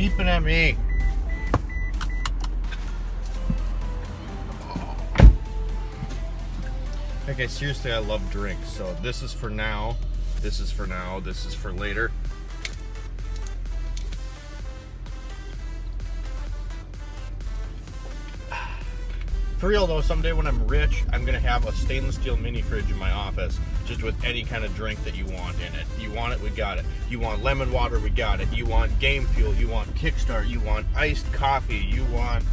beeping at me. Okay, seriously, I love drinks. So this is for now. This is for now. This is for later. For real though, someday when I'm rich, I'm gonna have a stainless steel mini fridge in my office, just with any kind of drink that you want in it. You want it, we got it. You want lemon water, we got it. You want Game Fuel, you want Kickstart, you want iced coffee, you want...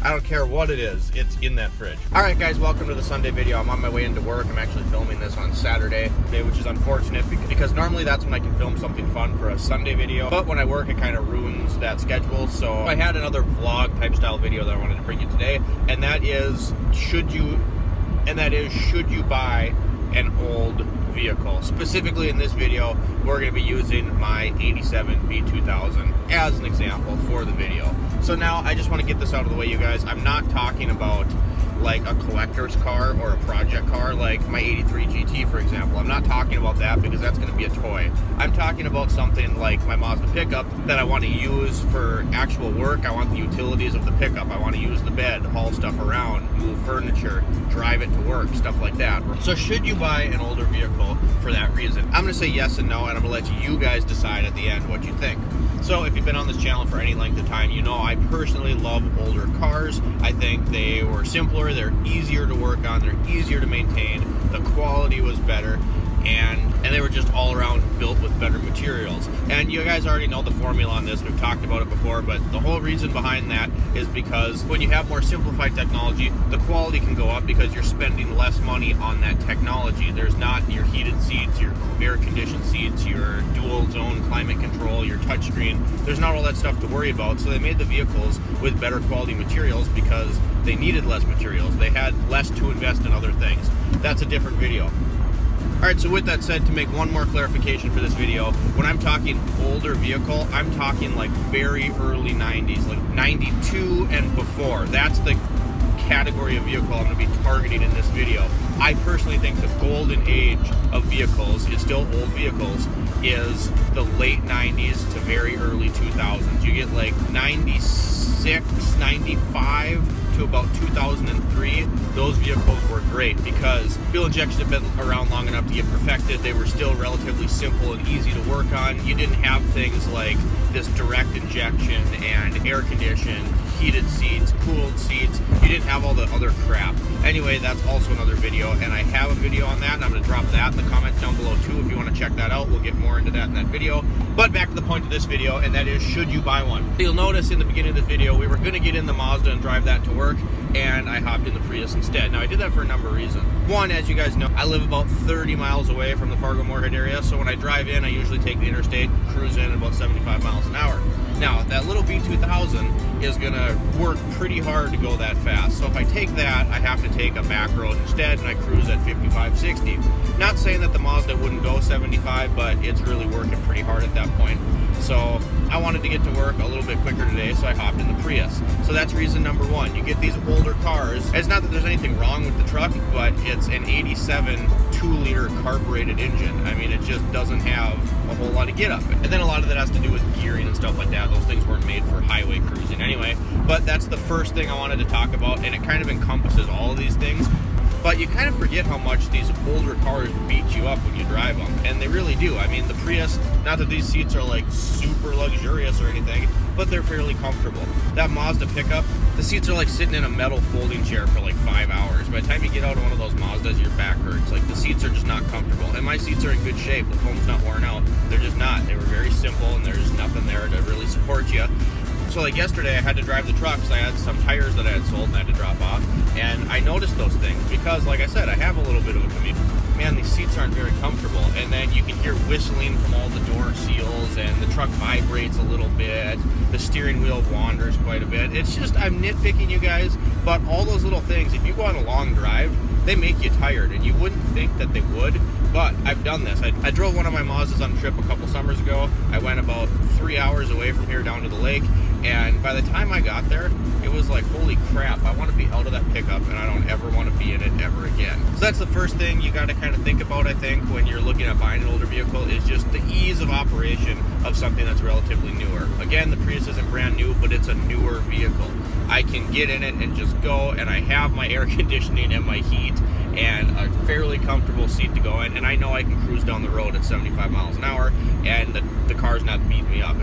I don't care what it is, it's in that fridge. Alright guys, welcome to the Sunday video. I'm on my way into work. I'm actually filming this on Saturday, which is unfortunate because normally that's when I can film something fun for a Sunday video. But when I work, it kind of ruins that schedule. So I had another vlog type style video that I wanted to bring you today. And that is, should you buy an old vehicle? Specifically in this video, we're going to be using my 87 B2000 as an example for the video. So now I just want to get this out of the way, you guys. I'm not talking about like a collector's car or a project car like my 83 GT, for example. I'm not talking about that because that's going to be a toy. I'm talking about something like my Mazda pickup that I want to use for actual work. I want the utilities of the pickup. I want to use the bed, haul stuff around, move furniture, drive it to work, stuff like that. So should you buy an older vehicle for that reason? I'm going to say yes and no, and I'm going to let you guys decide at the end what you think. So if you've been on this channel for any length of time, you know I personally love older cars. I think they were simpler, they're easier to work on, they're easier to maintain, the quality was better, and they were just all around built with better materials. And you guys already know the formula on this, we've talked about it before, but the whole reason behind that is because when you have more simplified technology, the quality can go up because you're spending less money on that technology. There's not your heated seats, your air conditioned seats, your dual zone climate control, your touchscreen. There's not all that stuff to worry about. So they made the vehicles with better quality materials because they needed less materials. They had less to invest in other things. That's a different video. Alright, so with that said, to make one more clarification for this video, when I'm talking older vehicle, I'm talking like very early 90s, like 92 and before. That's the category of vehicle I'm going to be targeting in this video. I personally think the golden age of vehicles is still old vehicles, is the late 90s to very early 2000s. You get like 96, 95 to about 2003, those vehicles were great because fuel injection had been around long enough to get perfected. They were still relatively simple and easy to work on. You didn't have things like this direct injection and air conditioned, heated seats, cooled seats. You didn't have all the other crap. Anyway, that's also another video, and I have a video on that, and I'm going to drop that in the comments down below too if you want to check that out. We'll get more into that in that video. But back to the point of this video, and that is, should you buy one? You'll notice in the beginning of this video, we were going to get in the Mazda and drive that to work, and I hopped in the Prius instead. Now, I did that for a number of reasons. One, as you guys know, I live about 30 miles away from the Fargo-Moorhead area, so when I drive in, I usually take the interstate, cruise in at about 75 miles an hour. Now, that little B2000 is going to work pretty hard to go that fast. So if I take that, I have to take a back road instead, and I cruise at 55, 60. Not saying that the Mazda wouldn't go 75, but it's really working pretty hard at that point. So I wanted to get to work a little bit quicker today, so I hopped in the Prius. So that's reason number one. You get these older cars. It's not that there's anything wrong with the truck, but it's an 87 2-liter carbureted engine. I mean, it just doesn't have a whole lot of get up. And then a lot of that has to do with gearing and stuff like that. Those things weren't made for highway cruising anyway. But that's the first thing I wanted to talk about, and it kind of encompasses all of these things. But you kind of forget how much these older cars beat you up when you drive them, and they really do. I mean, the Prius, not that these seats are like super luxurious or anything, but they're fairly comfortable. That Mazda pickup, the seats are like sitting in a metal folding chair for like 5 hours. By the time you get out of one of those Mazdas, your back hurts. Like, the seats are just not comfortable. And my seats are in good shape. The foam's not worn out. They're just not. They were very simple, and there's nothing there to really support you. So like yesterday, I had to drive the truck because I had some tires that I had sold and I had to drop off. And I noticed those things because, like I said, I have a little bit of a commute. Man, these seats aren't very comfortable. And then you can hear whistling from all the door seals, and the truck vibrates a little bit. The steering wheel wanders quite a bit. It's just, I'm nitpicking, you guys, but all those little things, if you go on a long drive, they make you tired, and you wouldn't think that they would, but I've done this. I drove one of my Mazdas on a trip a couple summers ago. I went about 3 hours away from here down to the lake, And by the time I got there, it was like, holy crap, I want to be out of that pickup and I don't ever want to be in it ever again. So that's the first thing you got to kind of think about, I think, when you're looking at buying an older vehicle, is just the ease of operation of something that's relatively newer. Again, the Prius isn't brand new, but it's a newer vehicle. I can get in it and just go, and I have my air conditioning and my heat and a fairly comfortable seat to go in, and I know I can cruise down the road at 75 miles an hour and the car's not beating me up.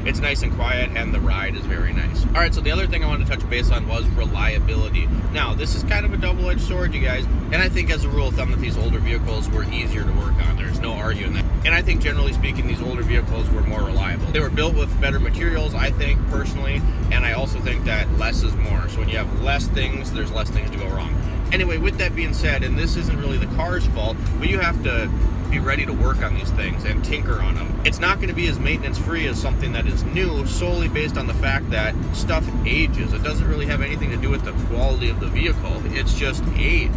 It's nice and quiet, and the ride is very nice. All right, so the other thing I wanted to touch base on was reliability. Now, this is kind of a double-edged sword, you guys, and I think as a rule of thumb that these older vehicles were easier to work on. There's no arguing that. And I think generally speaking, these older vehicles were more reliable. They were built with better materials, I think, personally, and I also think that less is more. So when you have less things, there's less things to go wrong. Anyway, with that being said, and this isn't really the car's fault, but you have to be ready to work on these things and tinker on them. It's not going to be as maintenance free as something that is new, solely based on the fact that stuff ages. It doesn't really have anything to do with the quality of the vehicle. It's just age.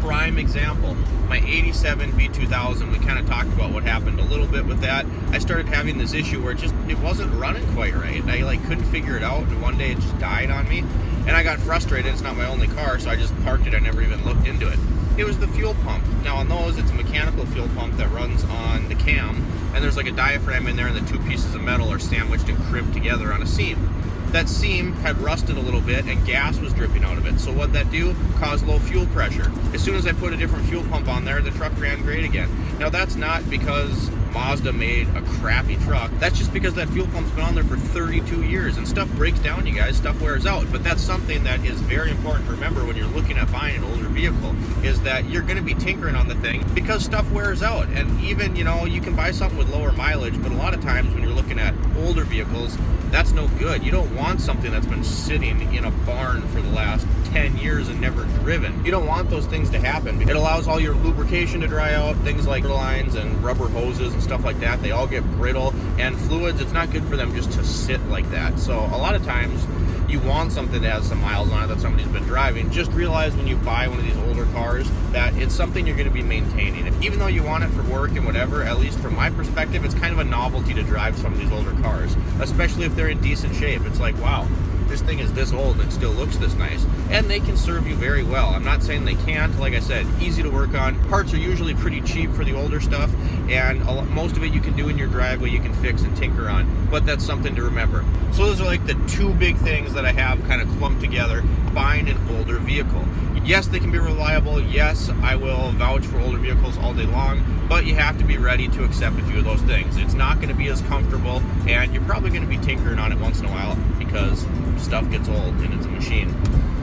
Prime example, my 87 V2000, we kind of talked about what happened a little bit with that. I started having this issue where it wasn't running quite right. I couldn't figure it out, and one day it just died on me, and I got frustrated. It's not my only car, so I just parked it. I never even looked into it. It was the fuel pump. Now on those, it's a mechanical fuel pump that runs on the cam, and there's like a diaphragm in there, and the two pieces of metal are sandwiched and crimped together on a seam. That seam had rusted a little bit and gas was dripping out of it. So what'd that do? Caused low fuel pressure. As soon as I put a different fuel pump on there, the truck ran great again. Now that's not because Mazda made a crappy truck. That's just because that fuel pump's been on there for 32 years, and stuff breaks down, you guys, stuff wears out. But that's something that is very important to remember when you're looking at buying an older vehicle, is that you're going to be tinkering on the thing because stuff wears out. And even, you can buy something with lower mileage, but a lot of times when you're looking at older vehicles, that's no good. You don't want something that's been sitting in a barn for the last 10 years and never driven. You don't want those things to happen. It allows all your lubrication to dry out, things like lines and rubber hoses and stuff like that. They all get brittle, and fluids, it's not good for them just to sit like that. So a lot of times you want something that has some miles on it that somebody's been driving. Just realize when you buy one of these older cars that it's something you're going to be maintaining. Even though you want it for work and whatever, at least from my perspective, it's kind of a novelty to drive some of these older cars, especially if they're in decent shape. It's like, wow, this thing is this old and it still looks this nice. And they can serve you very well. I'm not saying they can't. Like I said, easy to work on. Parts are usually pretty cheap for the older stuff, and most of it you can do in your driveway, you can fix and tinker on. But that's something to remember. So those are like the two big things that I have kind of clumped together buying an older vehicle. Yes, they can be reliable. Yes, I will vouch for older vehicles all day long, but you have to be ready to accept a few of those things. It's not going to be as comfortable, and you're probably going to be tinkering on it once in a while because stuff gets old and it's a machine.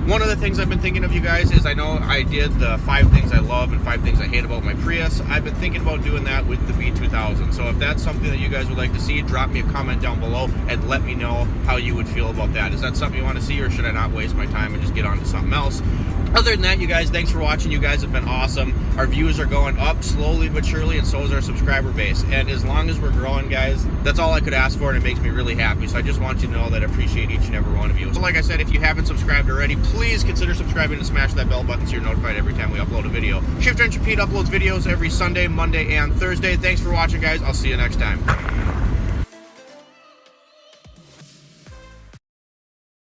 One of the things I've been thinking of, you guys, is I know I did the 5 things I love and 5 things I hate about my Prius. I've been thinking about doing that with the V2000. So if that's something that you guys would like to see, drop me a comment down below and let me know how you would feel about that. Is that something you want to see, or should I not waste my time and just get on to something else? Other than that, you guys, thanks for watching. You guys have been awesome. Our views are going up slowly but surely, and so is our subscriber base. And as long as we're growing, guys, that's all I could ask for, and it makes me really happy. So I just want you to know that I appreciate each and every one of you. So like I said, if you haven't subscribed already, please consider subscribing and smash that bell button so you're notified every time we upload a video. Shifter Wrench Pete uploads videos every Sunday, Monday, and Thursday. Thanks for watching, guys. I'll see you next time.